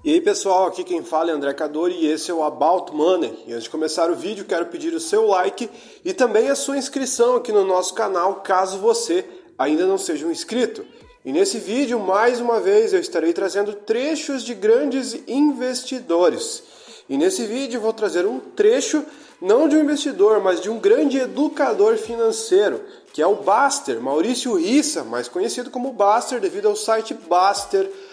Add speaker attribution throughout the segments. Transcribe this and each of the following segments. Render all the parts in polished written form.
Speaker 1: E aí pessoal, aqui quem fala é André Cadori e esse é o About Money. E antes de começar o vídeo, quero pedir o seu like e também a sua inscrição aqui no nosso canal, caso você ainda não seja um inscrito. E nesse vídeo, mais uma vez, eu estarei trazendo trechos de grandes investidores. E nesse vídeo eu vou trazer um trecho, não de um investidor, mas de um grande educador financeiro, que é o Baster, Maurício Rissa, mais conhecido como Baster devido ao site Baster.com.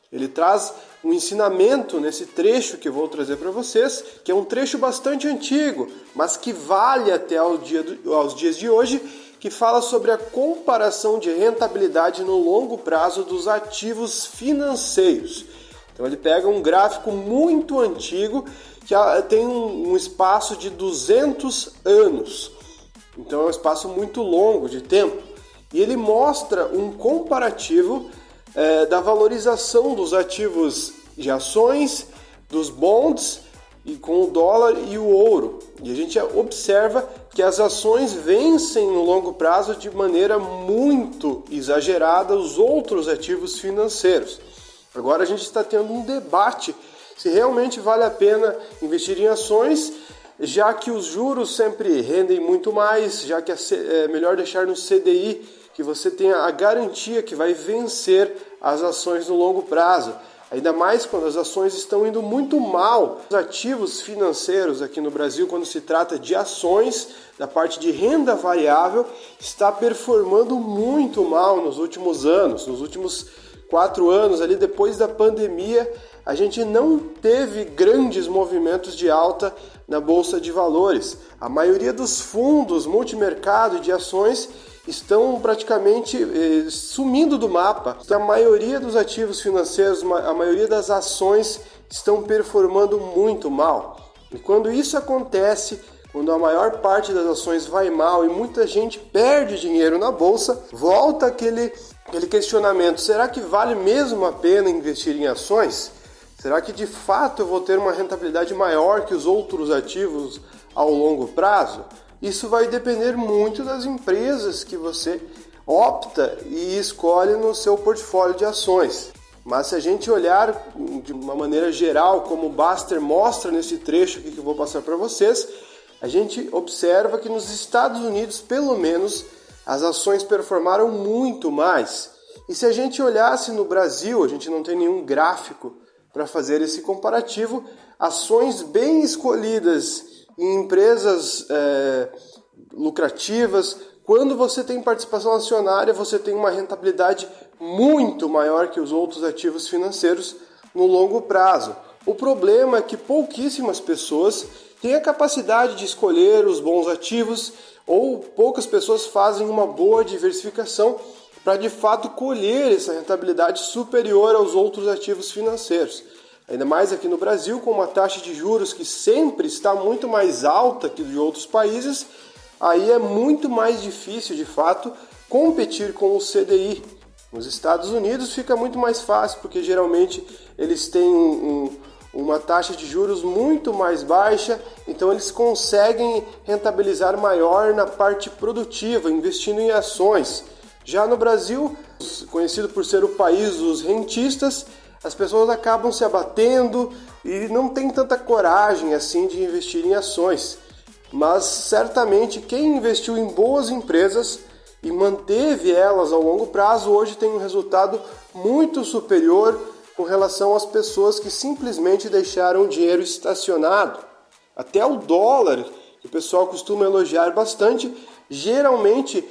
Speaker 1: Ele traz um ensinamento nesse trecho que eu vou trazer para vocês, que é um trecho bastante antigo, mas que vale até aos dias de hoje, que fala sobre a comparação de rentabilidade no longo prazo dos ativos financeiros. Então ele pega um gráfico muito antigo, que tem um espaço de 200 anos. Então é um espaço muito longo de tempo. E ele mostra um comparativo da valorização dos ativos de ações, dos bonds, e com o dólar e o ouro. E a gente observa que as ações vencem no longo prazo de maneira muito exagerada os outros ativos financeiros. Agora a gente está tendo um debate se realmente vale a pena investir em ações, já que os juros sempre rendem muito mais, já que é melhor deixar no CDI, que você tenha a garantia que vai vencer as ações no longo prazo. Ainda mais quando as ações estão indo muito mal. Os ativos financeiros aqui no Brasil, quando se trata de ações, da parte de renda variável, está performando muito mal nos últimos anos. Nos últimos 4 anos, ali depois da pandemia, a gente não teve grandes movimentos de alta na Bolsa de Valores. A maioria dos fundos multimercado de ações estão praticamente sumindo do mapa. A maioria dos ativos financeiros, a maioria das ações estão performando muito mal. E quando isso acontece, quando a maior parte das ações vai mal e muita gente perde dinheiro na bolsa, volta aquele questionamento: será que vale mesmo a pena investir em ações? Será que de fato eu vou ter uma rentabilidade maior que os outros ativos ao longo prazo? Isso vai depender muito das empresas que você opta e escolhe no seu portfólio de ações. Mas se a gente olhar de uma maneira geral, como o Baster mostra nesse trecho aqui que eu vou passar para vocês, a gente observa que nos Estados Unidos, pelo menos, as ações performaram muito mais. E se a gente olhasse no Brasil, a gente não tem nenhum gráfico para fazer esse comparativo, ações bem escolhidas em empresas lucrativas, quando você tem participação acionária, você tem uma rentabilidade muito maior que os outros ativos financeiros no longo prazo. O problema é que pouquíssimas pessoas têm a capacidade de escolher os bons ativos, ou poucas pessoas fazem uma boa diversificação para de fato colher essa rentabilidade superior aos outros ativos financeiros. Ainda mais aqui no Brasil, com uma taxa de juros que sempre está muito mais alta que de outros países, aí é muito mais difícil, de fato, competir com o CDI. Nos Estados Unidos fica muito mais fácil, porque geralmente eles têm uma taxa de juros muito mais baixa, então eles conseguem rentabilizar maior na parte produtiva, investindo em ações. Já no Brasil, conhecido por ser o país dos rentistas, as pessoas acabam se abatendo e não tem tanta coragem assim de investir em ações. Mas certamente quem investiu em boas empresas e manteve elas ao longo prazo, hoje tem um resultado muito superior com relação às pessoas que simplesmente deixaram o dinheiro estacionado. Até o dólar, que o pessoal costuma elogiar bastante, geralmente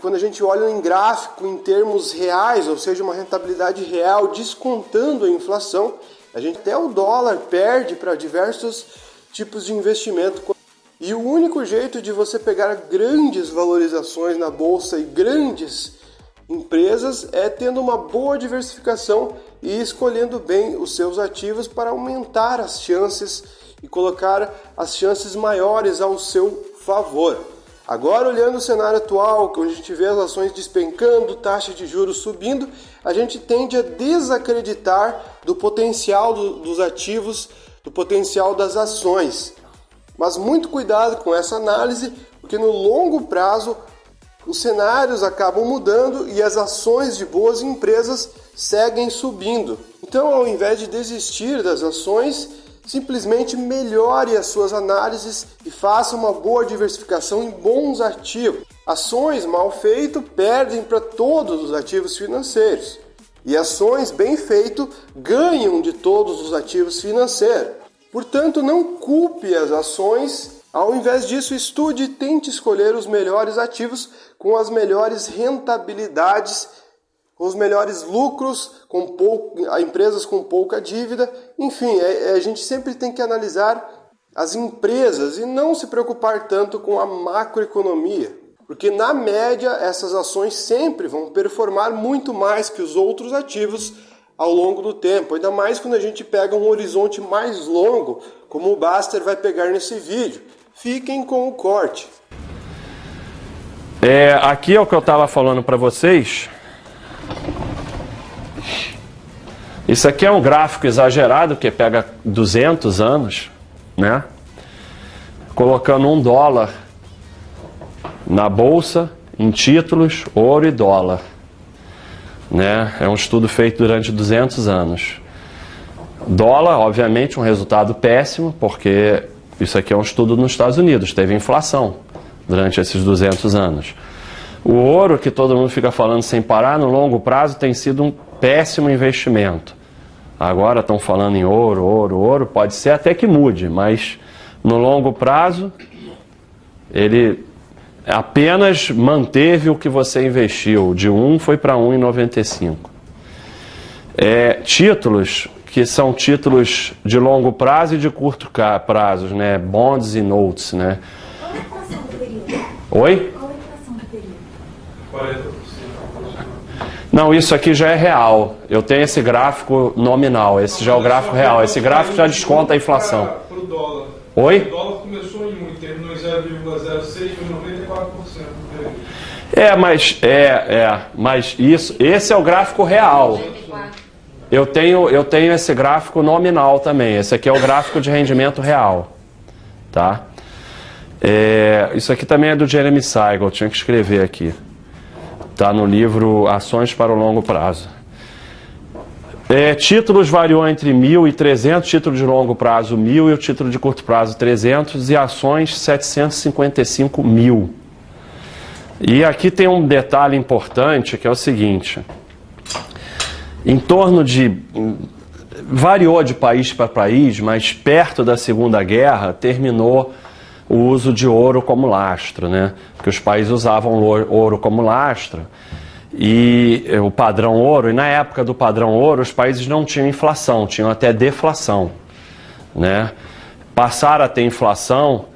Speaker 1: quando a gente olha em gráfico em termos reais, ou seja, uma rentabilidade real descontando a inflação, até o dólar perde para diversos tipos de investimento. E o único jeito de você pegar grandes valorizações na bolsa e grandes empresas é tendo uma boa diversificação e escolhendo bem os seus ativos para aumentar as chances e colocar as chances maiores ao seu favor. Agora, olhando o cenário atual, onde a gente vê as ações despencando, taxa de juros subindo, a gente tende a desacreditar do potencial dos ativos, do potencial das ações. Mas muito cuidado com essa análise, porque no longo prazo os cenários acabam mudando e as ações de boas empresas seguem subindo. Então, ao invés de desistir das ações, simplesmente melhore as suas análises e faça uma boa diversificação em bons ativos. Ações mal feitas perdem para todos os ativos financeiros. E ações bem feitas ganham de todos os ativos financeiros. Portanto, não culpe as ações. Ao invés disso, estude e tente escolher os melhores ativos com as melhores rentabilidades, com os melhores lucros, empresas com pouca dívida. Enfim, a gente sempre tem que analisar as empresas e não se preocupar tanto com a macroeconomia. Porque na média essas ações sempre vão performar muito mais que os outros ativos ao longo do tempo. Ainda mais quando a gente pega um horizonte mais longo, como o Baster vai pegar nesse vídeo. Fiquem com o corte.
Speaker 2: Aqui é o que eu estava falando para vocês. Isso aqui é um gráfico exagerado que pega 200 anos, né? Colocando $1 na bolsa, em títulos, ouro e dólar, né? É um estudo feito durante 200 anos. Dólar, obviamente, um resultado péssimo, porque isso aqui é um estudo nos Estados Unidos, teve inflação durante esses 200 anos. O ouro, que todo mundo fica falando sem parar, no longo prazo tem sido um péssimo investimento. Agora estão falando em ouro, pode ser até que mude, mas no longo prazo ele apenas manteve o que você investiu, de 1 foi para 1,95. Títulos, que são títulos de longo prazo e de curto prazo, né? Bonds e notes, né?
Speaker 3: Qual a inflação do período?
Speaker 2: Oi?
Speaker 3: Qual a inflação do período?
Speaker 4: 40%.
Speaker 2: Não, isso aqui já é real. Eu tenho esse gráfico nominal, esse já é o gráfico real. Esse gráfico já desconta a inflação.
Speaker 4: Para o dólar.
Speaker 2: Oi?
Speaker 4: O dólar começou em 1 e terminou em 0,06, foi 94% do período.
Speaker 2: Mas esse é o gráfico real. Eu tenho esse gráfico nominal também. Esse aqui é o gráfico de rendimento real, tá? Isso aqui também é do Jeremy Siegel, eu tinha que escrever aqui. Tá no livro Ações para o Longo Prazo. Títulos variou entre 1.000 e 300, título de longo prazo 1.000 e o título de curto prazo 300 e ações 755 mil. E aqui tem um detalhe importante que é o seguinte: em torno de, variou de país para país, mas perto da Segunda Guerra terminou o uso de ouro como lastro, né? Porque os países usavam ouro como lastro. E o padrão ouro, e na época do padrão ouro, os países não tinham inflação, tinham até deflação, né? Passaram a ter inflação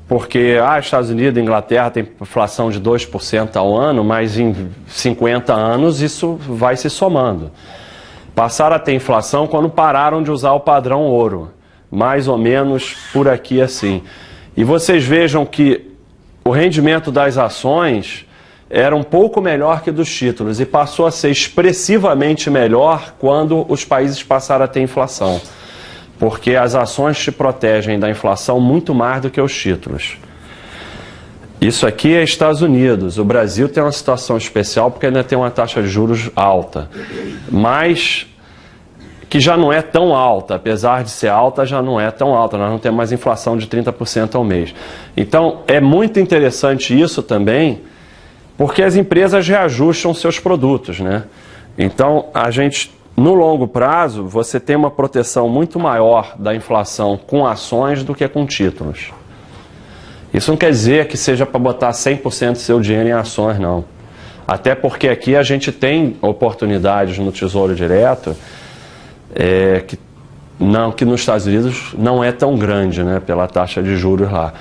Speaker 2: porque Estados Unidos e Inglaterra tem inflação de 2% ao ano, mas em 50 anos isso vai se somando. Passaram a ter inflação quando pararam de usar o padrão ouro, mais ou menos por aqui assim. E vocês vejam que o rendimento das ações era um pouco melhor que dos títulos e passou a ser expressivamente melhor quando os países passaram a ter inflação. Porque as ações te protegem da inflação muito mais do que os títulos. Isso aqui é Estados Unidos. O Brasil tem uma situação especial porque ainda tem uma taxa de juros alta. Mas que já não é tão alta, apesar de ser alta, já não é tão alta. Nós não temos mais inflação de 30% ao mês. Então, é muito interessante isso também, porque as empresas reajustam seus produtos, né? Então, no longo prazo, você tem uma proteção muito maior da inflação com ações do que com títulos. Isso não quer dizer que seja para botar 100% do seu dinheiro em ações, não. Até porque aqui a gente tem oportunidades no Tesouro Direto, que nos Estados Unidos não é tão grande, né, pela taxa de juros lá.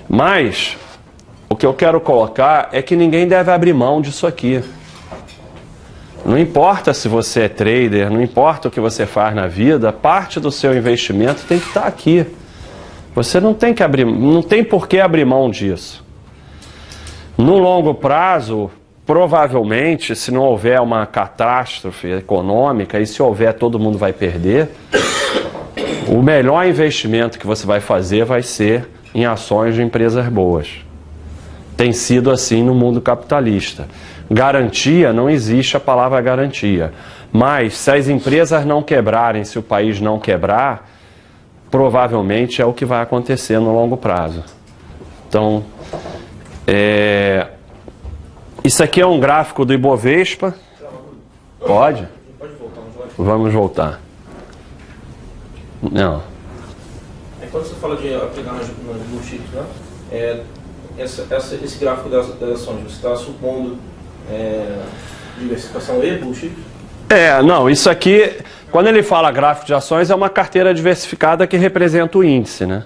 Speaker 2: Mas o que eu quero colocar é que ninguém deve abrir mão disso aqui. Não importa se você é trader, não importa o que você faz na vida, parte do seu investimento tem que estar aqui. Você não tem por que abrir mão disso. No longo prazo, provavelmente, se não houver uma catástrofe econômica, e se houver, todo mundo vai perder, o melhor investimento que você vai fazer vai ser em ações de empresas boas. Tem sido assim no mundo capitalista. Garantia, não existe a palavra garantia. Mas se as empresas não quebrarem, se o país não quebrar, provavelmente é o que vai acontecer no longo prazo. Então, isso aqui é um gráfico do Ibovespa. Pode? Vamos voltar. Não.
Speaker 5: Quando você fala de aplicar nas blue chips, né? Esse gráfico das ações, você está supondo diversificação e blue chips?
Speaker 2: Não, isso aqui, quando ele fala gráfico de ações, é uma carteira diversificada que representa o índice, né?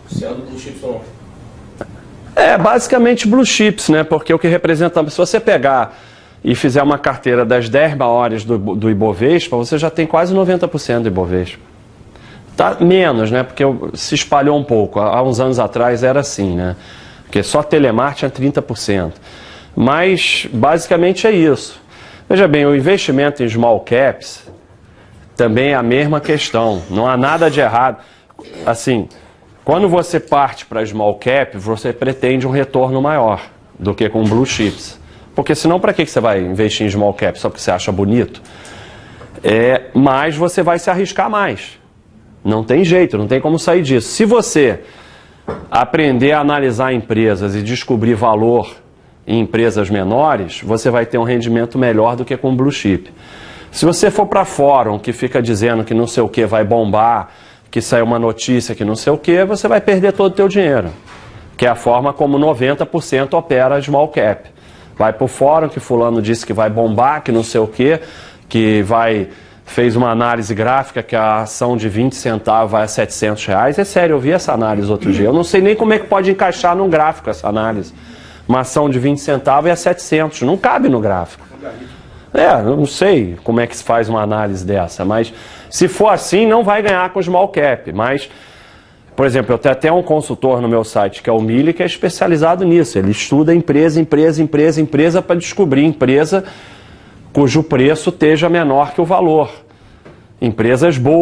Speaker 5: Sendo blue chips ou não?
Speaker 2: Basicamente blue chips, né? Porque o que representa, se você pegar e fizer uma carteira das 10 maiores do Ibovespa, você já tem quase 90% do Ibovespa. Tá menos, né? Porque se espalhou um pouco. Há uns anos atrás era assim, né? Porque só Telemar tinha 30%. Mas basicamente é isso. Veja bem, o investimento em small caps também é a mesma questão. Não há nada de errado. Assim, quando você parte para small cap, você pretende um retorno maior do que com blue chips. Porque senão, para que você vai investir em small cap? Só porque você acha bonito? Mas você vai se arriscar mais. Não tem jeito, não tem como sair disso. Se você aprender a analisar empresas e descobrir valor em empresas menores, você vai ter um rendimento melhor do que com blue chip. Se você for para fórum que fica dizendo que não sei o que vai bombar, que saiu uma notícia que não sei o que, você vai perder todo o teu dinheiro. Que é a forma como 90% opera small cap. Vai para o fórum que fulano disse que vai bombar, que não sei o que fez uma análise gráfica que a ação de 20 centavos vai a R$700. É sério, eu vi essa análise outro dia. Eu não sei nem como é que pode encaixar num gráfico essa análise. Uma ação de 20 centavos é a 700, não cabe no gráfico. Eu não sei como é que se faz uma análise dessa, mas se for assim, não vai ganhar com small cap. Mas, por exemplo, eu tenho até um consultor no meu site, que é o Mili, que é especializado nisso. Ele estuda empresa para descobrir empresa cujo preço esteja menor que o valor. Empresas boas.